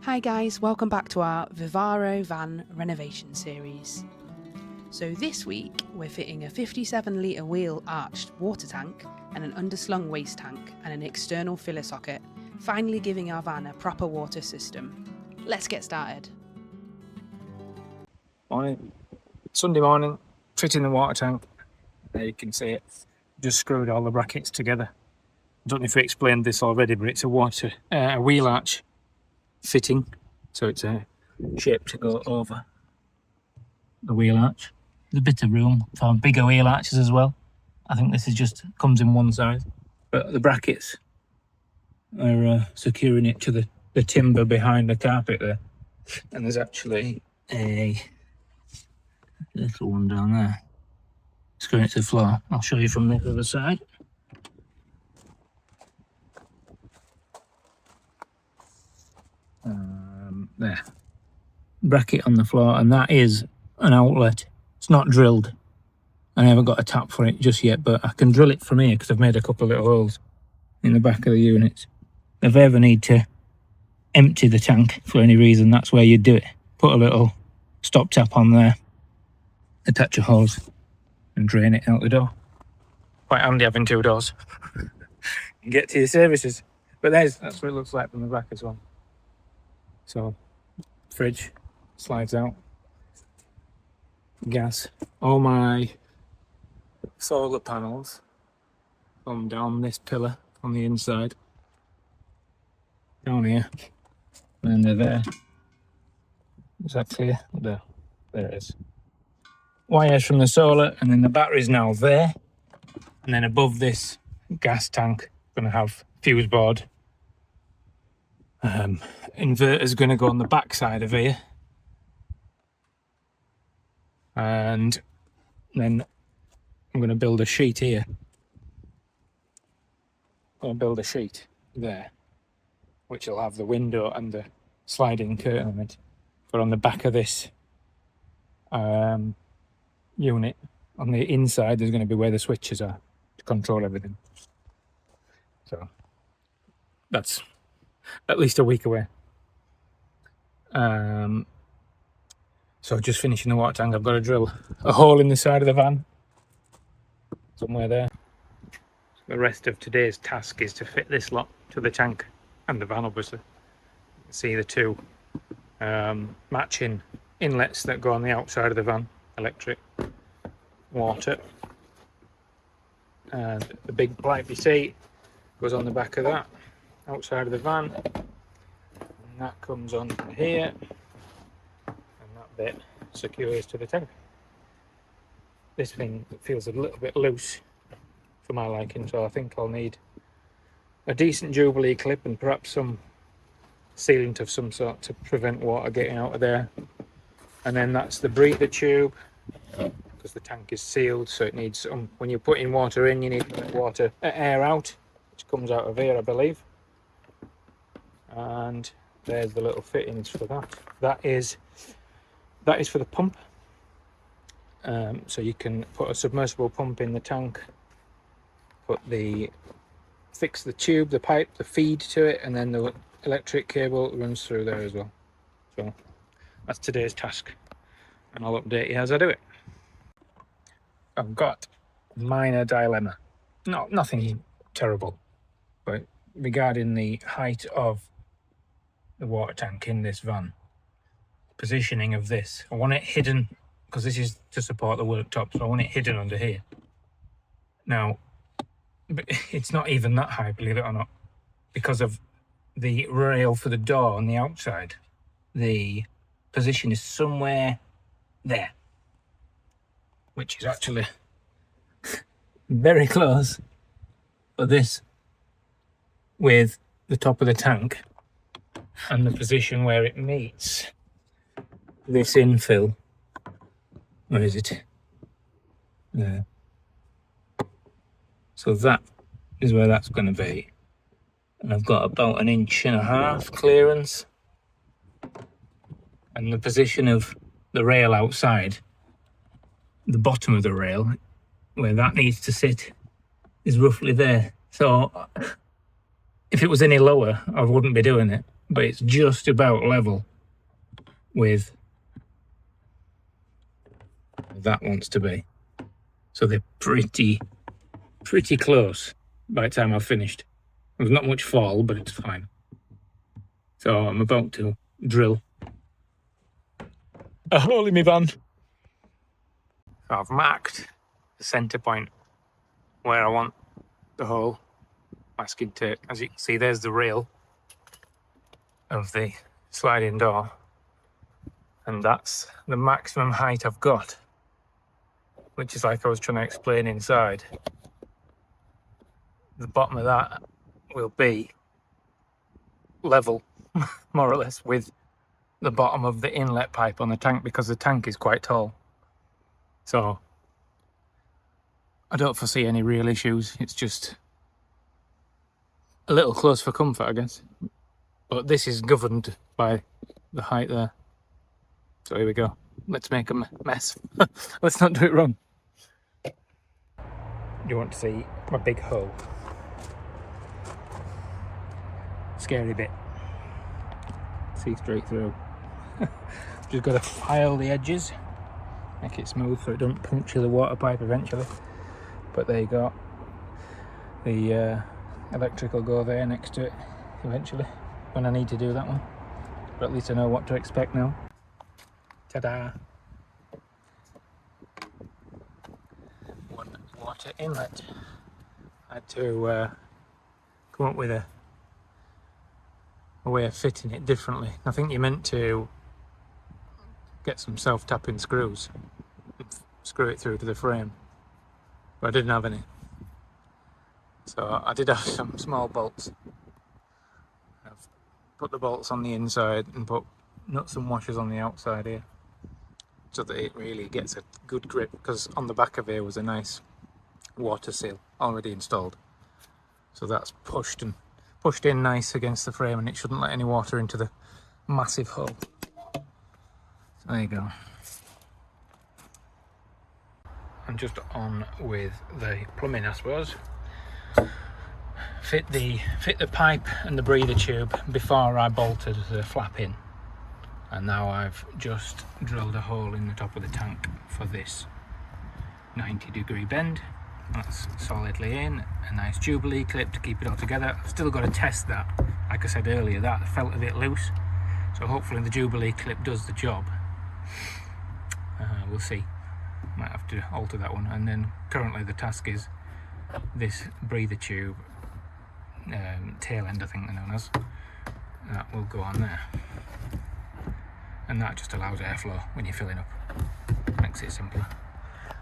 Hi guys, welcome back to our Vivaro van renovation series. So this week we're fitting a 57 litre wheel arched water tank and an underslung waste tank and an external filler socket, finally giving our van a proper water system. Let's get started. Morning. Sunday morning, fitting the water tank. There you can see it. Just screwed all the brackets together. I don't know if I explained this already, but it's a wheel arch fitting. So it's a shape to go over the wheel arch. There's a bit of room for bigger wheel arches as well. I think this is just comes in one size. But the brackets are securing it to the timber behind the carpet there. And there's actually a little one down there. Screwing it to the floor. I'll show you from the other side. There. Bracket on the floor, and that is an outlet. It's not drilled. I haven't got a tap for it just yet, but I can drill it from here because I've made a couple of little holes in the back of the unit. If I ever need to empty the tank for any reason, that's where you do it. Put a little stop tap on there, attach a hose, and drain it out the door. Quite handy having two doors. You get to your services. But that's what it looks like from the back as well. So, fridge slides out. Gas. All my solar panels come down this pillar on the inside. Down here. And they're there. Is that clear? There it is. Wires from the solar, and then the battery's now there. And then above this gas tank, going to have fuse board. Inverter's going to go on the back side of here. And then I'm going to build a sheet here. I'll build a sheet there, which will have the window and the sliding curtain on it. But on the back of this unit, on the inside, there's going to be where the switches are to control everything. So that's at least a week away. So just finishing the water tank, I've got to drill a hole in the side of the van somewhere there. The rest of today's task is to fit this lot to the tank and the van, obviously. You can see the two matching inlets that go on the outside of the van, electric, water, and the big pipe you see goes on the back of that outside of the van, and that comes on here, and that bit secures to the tank. This thing feels a little bit loose for my liking, so I think I'll need a decent Jubilee clip and perhaps some sealant of some sort to prevent water getting out of there. And then that's the breather tube, because the tank is sealed, so it needs some, when you're putting water in, you need air out, which comes out of here, I believe. And there's the little fittings for that. That is for the pump. So you can put a submersible pump in the tank, fix the tube, the pipe, the feed to it, and then the electric cable runs through there as well. So that's today's task, and I'll update you as I do it. I've got a minor dilemma. Nothing terrible, but regarding the height of the water tank in this van, positioning of this, I want it hidden, because this is to support the worktop, so I want it hidden under here. Now, it's not even that high, believe it or not, because of the rail for the door on the outside. The position is somewhere there, which is actually very close for this with the top of the tank and the position where it meets this infill. Where is it? There. So that is where that's going to be. And I've got about 1.5 inches clearance. And the position of the rail outside, the bottom of the rail, where that needs to sit, is roughly there. So if it was any lower, I wouldn't be doing it. but it's just about level with that wants to be. So they're pretty close by the time I've finished. There's not much fall, but it's fine. So I'm about to drill a hole in my van. So I've marked the centre point where I want the hole. Masking tape. As you can see, there's the rail of the sliding door, and that's the maximum height I've got, which is like I was trying to explain inside. The bottom of that will be level, more or less, with the bottom of the inlet pipe on the tank, because the tank is quite tall. So I don't foresee any real issues. It's just a little close for comfort, I guess. But this is governed by the height there. So here we go. Let's make a mess. Let's not do it wrong. You want to see my big hole? Scary bit. See straight through. Just got to file the edges, make it smooth so it don't puncture the water pipe eventually. But there you go. The electric will go there next to it eventually when I need to do that one. But at least I know what to expect now. Ta-da! One water inlet. I had to come up with a way of fitting it differently. I think you're meant to get some self-tapping screws and screw it through to the frame, but I didn't have any. So I did have some small bolts. I've put the bolts on the inside and put nuts and washers on the outside here, so that it really gets a good grip, because on the back of here was a nice water seal already installed. So that's pushed in nice against the frame, and it shouldn't let any water into the massive hole. So there you go. I'm just on with the plumbing, I suppose. Fit the pipe and the breather tube before I bolted the flap in, and now I've just drilled a hole in the top of the tank for this 90-degree bend. That's solidly in, a nice Jubilee clip to keep it all together. I've still got to test that. Like I said earlier, that felt a bit loose, so hopefully the Jubilee clip does the job. We'll see. Might have to alter that one. And then currently the task is this breather tube, tail end I think they're known as, that will go on there, and that just allows airflow when you're filling up, makes it simpler.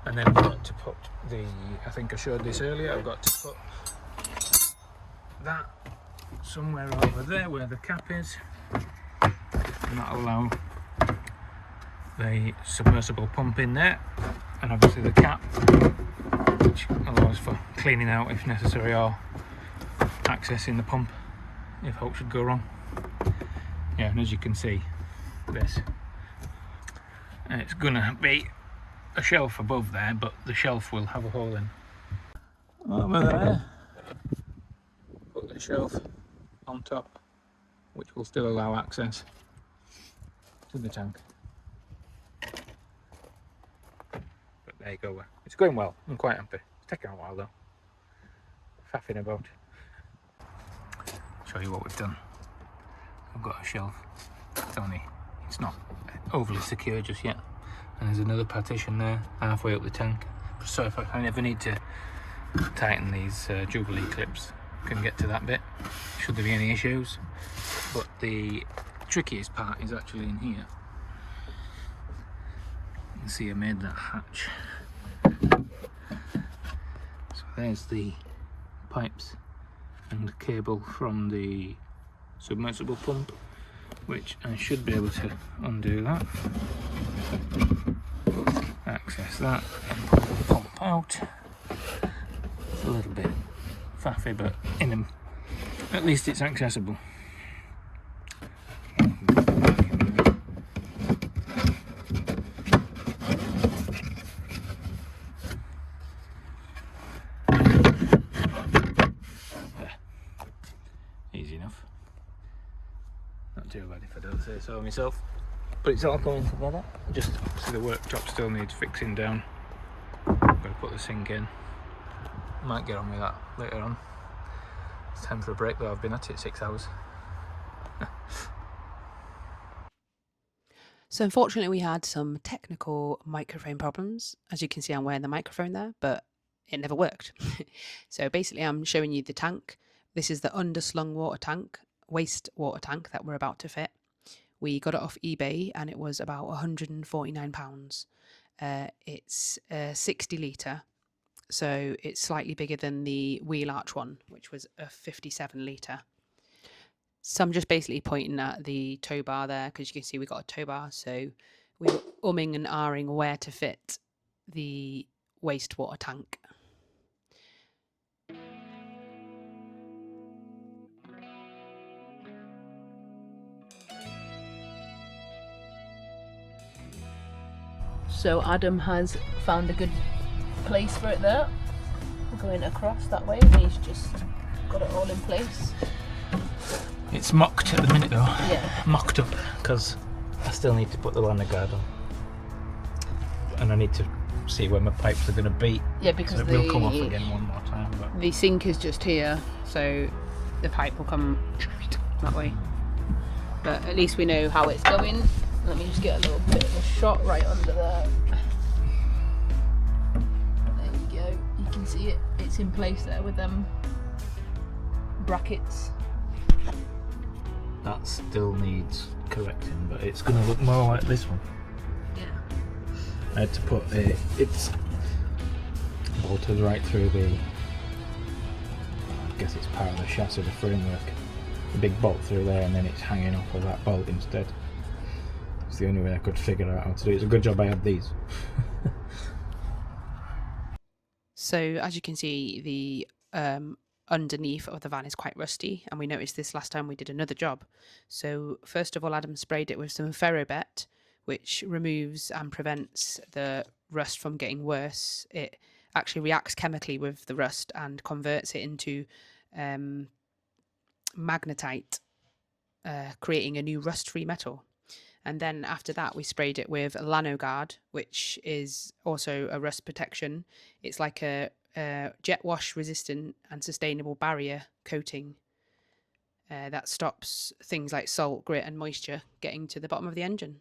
And then I've got to put the, I think I showed this earlier, I've got to put that somewhere over there where the cap is, and that'll allow the submersible pump in there, and obviously the cap, which allows for cleaning out if necessary, or accessing the pump if hope should go wrong. Yeah, and as you can see, this, and it's gonna be a shelf above there, but the shelf will have a hole in. Over there, put the shelf on top, which will still allow access to the tank. But there you go. It's going well. I'm quite happy. It's taking a while though. Faffing about. Show you what we've done. I've got a shelf. It's not overly secure just yet. And there's another partition there, halfway up the tank. So if I ever need to tighten these Jubilee clips, I can get to that bit, should there be any issues. But the trickiest part is actually in here. You can see I made that hatch. So there's the pipes and cable from the submersible pump, which I should be able to undo that, access that, and pull the pump out. It's a little bit faffy, but at least it's accessible. Easy enough. Not too bad if I don't say so myself. But it's all coming together. Just see the worktop still needs fixing down. Got to put the sink in. Might get on with that later on. It's time for a break though. I've been at it 6 hours. So unfortunately we had some technical microphone problems. As you can see, I'm wearing the microphone there, but it never worked. So basically I'm showing you the tank. This is the underslung water tank, waste water tank that we're about to fit. We got it off eBay and it was about £149. It's a 60 litre, so it's slightly bigger than the wheel arch one, which was a 57 litre. So I'm just basically pointing at the tow bar there because you can see we got a tow bar. So we were umming and ahhing where to fit the wastewater tank. So Adam has found a good place for it there. We're going across that way and he's just got it all in place. It's mocked at the minute though. Yeah. Mocked up because I still need to put the lanyard guard on. And I need to see where my pipes are going to be. Yeah, because so it will come off again one more time. But the sink is just here, so the pipe will come that way. But at least we know how it's going. Let me just get a little bit of a shot right under there. There you go. You can see it. It's in place there with them brackets. that still needs correcting, but it's going to look more like this one. Yeah. I had to put it's bolted right through the, I guess it's part of the chassis, the framework, a big bolt through there, and then it's hanging off of that bolt instead. It's the only way I could figure out how to do it. It's a good job I had these. So as you can see, the underneath of the van is quite rusty, and we noticed this last time we did another job. So first of all, Adam sprayed it with some ferrobet, which removes and prevents the rust from getting worse. It actually reacts chemically with the rust and converts it into magnetite, creating a new rust-free metal. And then after that, we sprayed it with LanoGuard, which is also a rust protection. It's like a jet wash resistant and sustainable barrier coating that stops things like salt, grit and moisture getting to the bottom of the engine.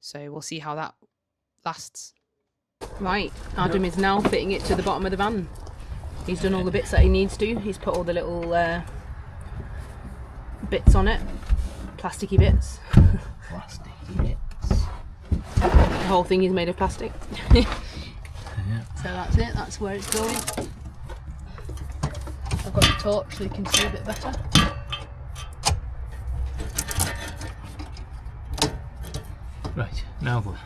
So we'll see how that lasts. Right, Adam is now fitting it to the bottom of the van. He's done all the bits that he needs to. He's put all the little bits on it, plasticky bits. Plasticky bits. The whole thing is made of plastic. Yeah. So that's it, that's where it's going. I've got the torch so you can see a bit better. Right, now we're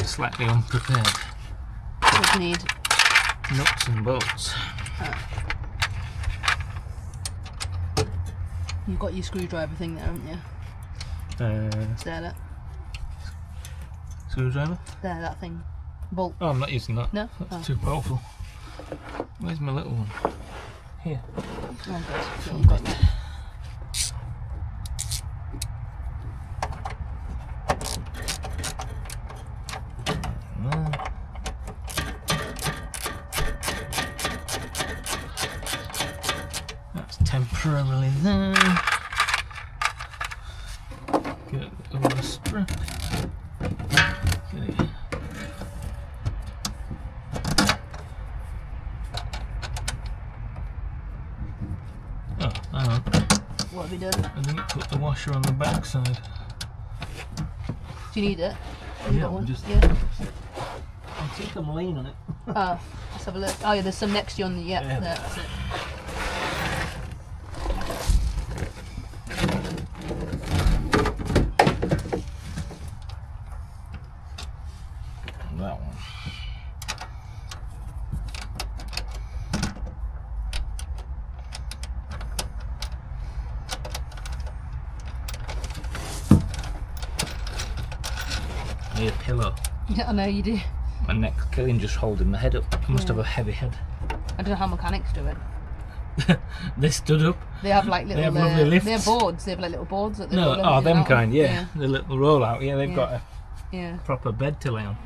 slightly unprepared. Just need Nuts and bolts. You've got your screwdriver thing there, haven't you? It's there, that. Screwdriver? There, that thing. Bolt. Oh, I'm not using that. No? That's too powerful. Where's my little one? Here. Oh, good. So you've got that. That's temporarily there. Get over the strap. Okay. Oh, hang on. What have you done? I think it put the washer on the back side. Do you need it? Have you got one? just. Yeah. I think I'm laying on it. Oh, let's have a look. Oh yeah, there's some next to you on the, yeah. Yeah. There, that's it. That one. I need a pillow. Yeah, I know you do. My neck's killing just holding my head up. I must have a heavy head. I don't know how mechanics do it. they stood up. They have like little. They have lovely lifts. They have boards. They have like little boards that they roll No, them out kind, of. yeah. The little rollout, yeah. They've got Yeah. a proper bed to lay on.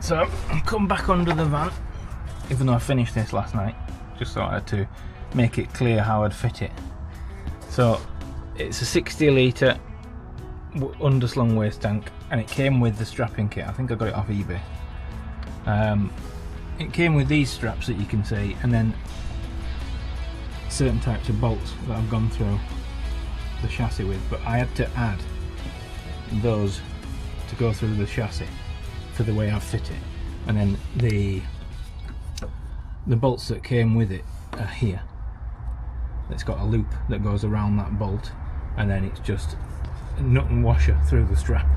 So I've come back under the van, even though I finished this last night. Just thought I had to make it clear how I'd fit it. So it's a 60 litre underslung waste tank, and it came with the strapping kit. I think I got it off eBay. It came with these straps that you can see, and then certain types of bolts that I've gone through the chassis with, but I had to add those to go through the chassis for the way I've fit it. And then the bolts that came with it are here. It's got a loop that goes around that bolt, and then it's just a nut and washer through the strap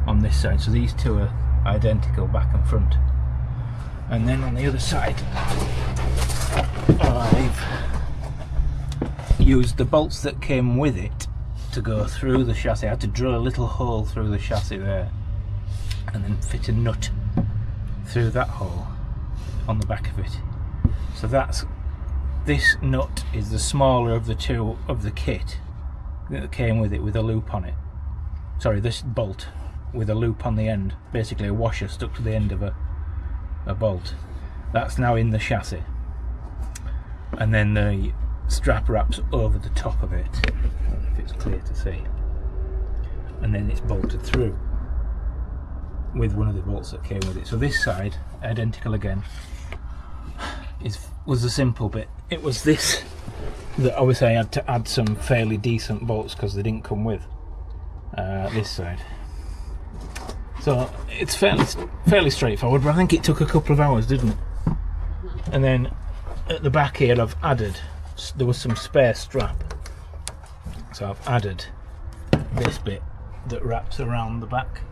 on this side. So these two are identical back and front. And then on the other side I've used the bolts that came with it to go through the chassis. I had to drill a little hole through the chassis there, and then fit a nut through that hole on the back of it. So this nut is the smaller of the two of the kit that came with it, with a loop on it. Sorry, this bolt with a loop on the end, basically a washer stuck to the end of a bolt. That's now in the chassis, and then the strap wraps over the top of it. I don't know if it's clear to see. And then it's bolted through with one of the bolts that came with it. So this side, identical again, was the simple bit. It was this that obviously I had to add some fairly decent bolts because they didn't come with this side. So it's fairly straightforward, but I think it took a couple of hours, didn't it? And then at the back here I've added, there was some spare strap, so I've added this bit that wraps around the back.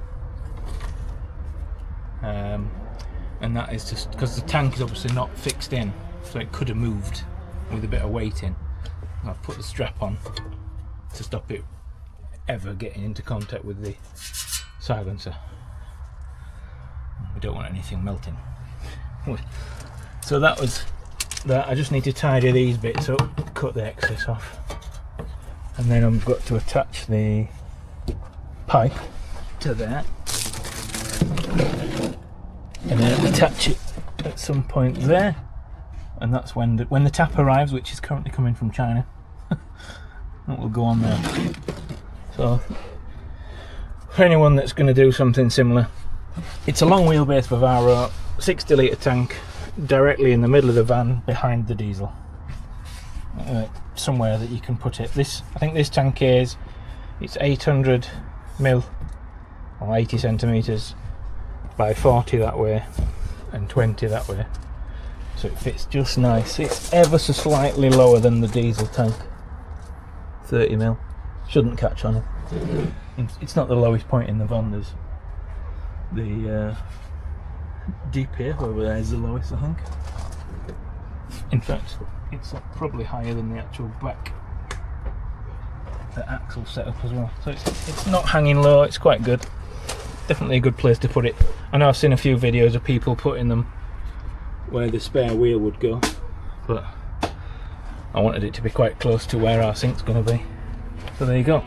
And that is just because the tank is obviously not fixed in, so it could have moved with a bit of weight in. I've put the strap on to stop it ever getting into contact with the silencer. We don't want anything melting. So that was that. I just need to tidy these bits up, cut the excess off, and then I've got to attach the pipe to there, and then attach it at some point there, and that's when the tap arrives, which is currently coming from China. That will go on there. So for anyone that's going to do something similar, it's a long wheelbase Vivaro, 60 litre tank, directly in the middle of the van behind the diesel, somewhere that you can put it. I think this tank it's 800 mil or 80 centimetres by 40 that way and 20 that way, so it fits just nice. It's ever so slightly lower than the diesel tank, 30 mil, shouldn't catch on it. It's not the lowest point in the van. There's the deep here over there is the lowest, I think. In fact, it's probably higher than the actual back the axle setup as well. So it's not hanging low, it's quite good. Definitely a good place to put it. I know I've seen a few videos of people putting them where the spare wheel would go, but I wanted it to be quite close to where our sink's going to be. So there you go.